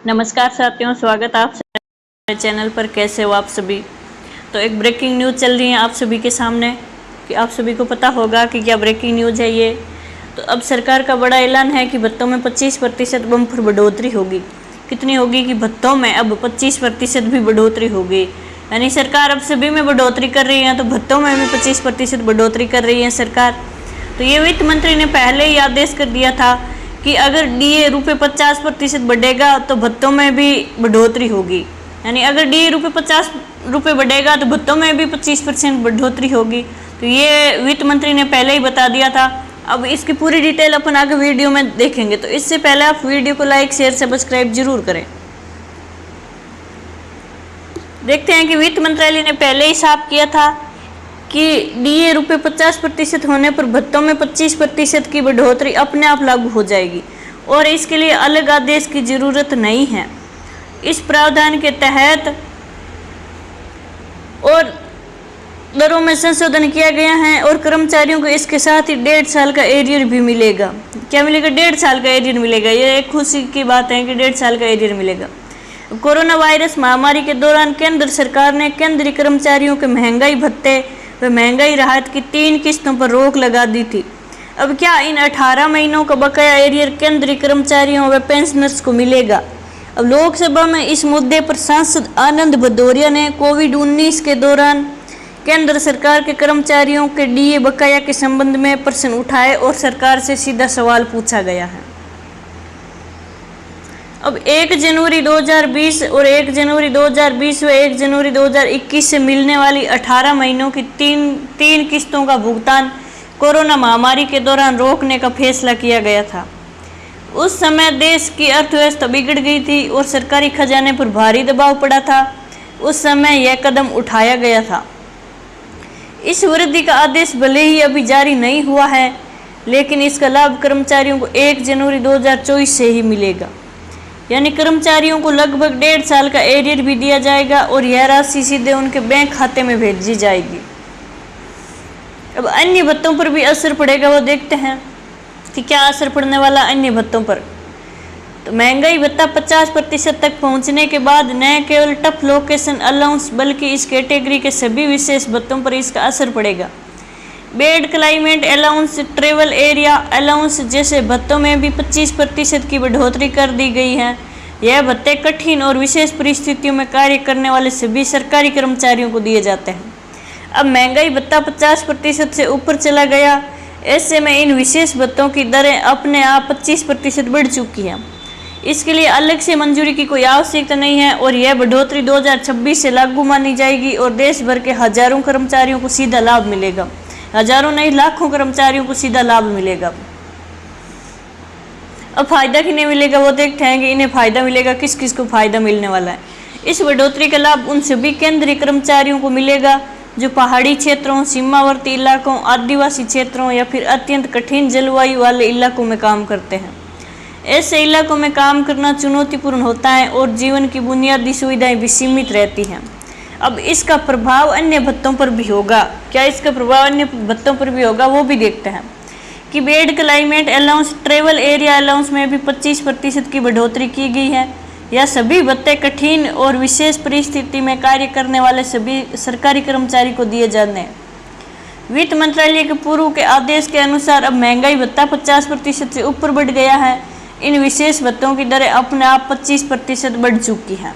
नमस्कार साथियों, स्वागत आप मेरे चैनल पर। कैसे हो आप सभी। तो एक ब्रेकिंग न्यूज़ चल रही है आप सभी के सामने कि आप सभी को पता होगा कि क्या ब्रेकिंग न्यूज़ है ये। तो अब सरकार का बड़ा ऐलान है कि भत्तों में 25% बम्पर बढ़ोतरी होगी। कितनी होगी कि भत्तों में अब 25% भी बढ़ोतरी होगी। यानी सरकार अब सभी में बढ़ोतरी कर रही है, तो भत्तों में भी 25% बढ़ोतरी कर रही है सरकार। तो ये वित्त मंत्री ने पहले ही आदेश कर दिया था कि अगर डीए रुपये 50% बढ़ेगा तो भत्तों में भी बढ़ोतरी होगी। यानी अगर डीए रुपये 50 रुपये बढ़ेगा तो भत्तों में भी 25% बढ़ोतरी होगी। तो ये वित्त मंत्री ने पहले ही बता दिया था। अब इसकी पूरी डिटेल अपन आगे वीडियो में देखेंगे। तो इससे पहले आप वीडियो को लाइक, शेयर, सब्सक्राइब जरूर करें। देखते हैं कि वित्त मंत्रालय ने पहले ही साफ किया था कि डीए रुपये 50% होने पर भत्तों में 25% की बढ़ोतरी अपने आप लागू हो जाएगी और इसके लिए अलग आदेश की ज़रूरत नहीं है। इस प्रावधान के तहत और दरों में संशोधन किया गया है और कर्मचारियों को इसके साथ ही 1.5 साल का एरियर भी मिलेगा। क्या मिलेगा? 1.5 साल का एरियर मिलेगा। ये एक खुशी की बात है कि 1.5 साल का एरियर मिलेगा। कोरोना वायरस महामारी के दौरान केंद्र सरकार ने केंद्रीय कर्मचारियों के महंगाई भत्ते व महंगाई राहत की 3 किस्तों पर रोक लगा दी थी। अब क्या इन 18 महीनों का बकाया एरियर केंद्रीय कर्मचारियों व पेंशनर्स को मिलेगा? अब लोकसभा में इस मुद्दे पर सांसद आनंद भदौरिया ने कोविड-19 के दौरान केंद्र सरकार के कर्मचारियों के डीए बकाया के संबंध में प्रश्न उठाए और सरकार से सीधा सवाल पूछा गया है। अब 1 जनवरी 2020 और 1 जनवरी 2020 व 1 जनवरी 2021 से मिलने वाली 18 महीनों की तीन किस्तों का भुगतान कोरोना महामारी के दौरान रोकने का फैसला किया गया था। उस समय देश की अर्थव्यवस्था बिगड़ गई थी और सरकारी खजाने पर भारी दबाव पड़ा था। उस समय यह कदम उठाया गया था। इस वृद्धि का आदेश भले ही अभी जारी नहीं हुआ है, लेकिन इसका लाभ कर्मचारियों को 1 जनवरी 2024 से ही मिलेगा। यानी कर्मचारियों को लगभग 1.5 साल का एरियर भी दिया जाएगा और यह राशि सीधे उनके बैंक खाते में भेजी जाएगी। अब अन्य भत्तों पर भी असर पड़ेगा, वो देखते हैं कि क्या असर पड़ने वाला अन्य भत्तों पर। तो महंगाई भत्ता 50% तक पहुंचने के बाद न केवल टफ लोकेशन अलाउंस बल्कि इस कैटेगरी के सभी विशेष भत्तों पर इसका असर पड़ेगा। Bed climate allowance, travel area allowance जैसे भत्तों में भी 25% की बढ़ोतरी कर दी गई है। यह भत्ते कठिन और विशेष परिस्थितियों में कार्य करने वाले सभी सरकारी कर्मचारियों को दिए जाते हैं। अब महंगाई भत्ता 50% से ऊपर चला गया, ऐसे में इन विशेष भत्तों की दरें अपने आप 25% बढ़ चुकी हैं। इसके लिए अलग से मंजूरी की कोई आवश्यकता नहीं है और यह बढ़ोतरी 2026 से लागू मानी जाएगी और देश भर के हजारों कर्मचारियों को सीधा लाभ मिलेगा। हजारों नहीं, लाखों कर्मचारियों को सीधा लाभ मिलेगा। अब फायदा किन्हें मिलेगा वो देखते हैं कि इन्हें फायदा मिलेगा, किस किस को फायदा मिलने वाला है। इस बढ़ोतरी का लाभ उन सभी केंद्रीय कर्मचारियों को मिलेगा जो पहाड़ी क्षेत्रों, सीमावर्ती इलाकों, आदिवासी क्षेत्रों या फिर अत्यंत कठिन जलवायु वाले इलाकों में काम करते हैं। ऐसे इलाकों में काम करना चुनौतीपूर्ण होता है और जीवन की बुनियादी सुविधाएं भी सीमित रहती हैं। अब इसका प्रभाव अन्य भत्तों पर भी होगा। क्या इसका प्रभाव अन्य भत्तों पर भी होगा वो भी देखते हैं कि bed climate allowance, travel area allowance में भी 25% की बढ़ोतरी की गई है। यह सभी भत्ते कठिन और विशेष परिस्थिति में कार्य करने वाले सभी सरकारी कर्मचारी को दिए जाने हैं। वित्त मंत्रालय के पूर्व के आदेश के अनुसार अब महंगाई भत्ता 50% से ऊपर बढ़ गया है। इन विशेष भत्तों की दरें अपने आप 25% बढ़ चुकी हैं।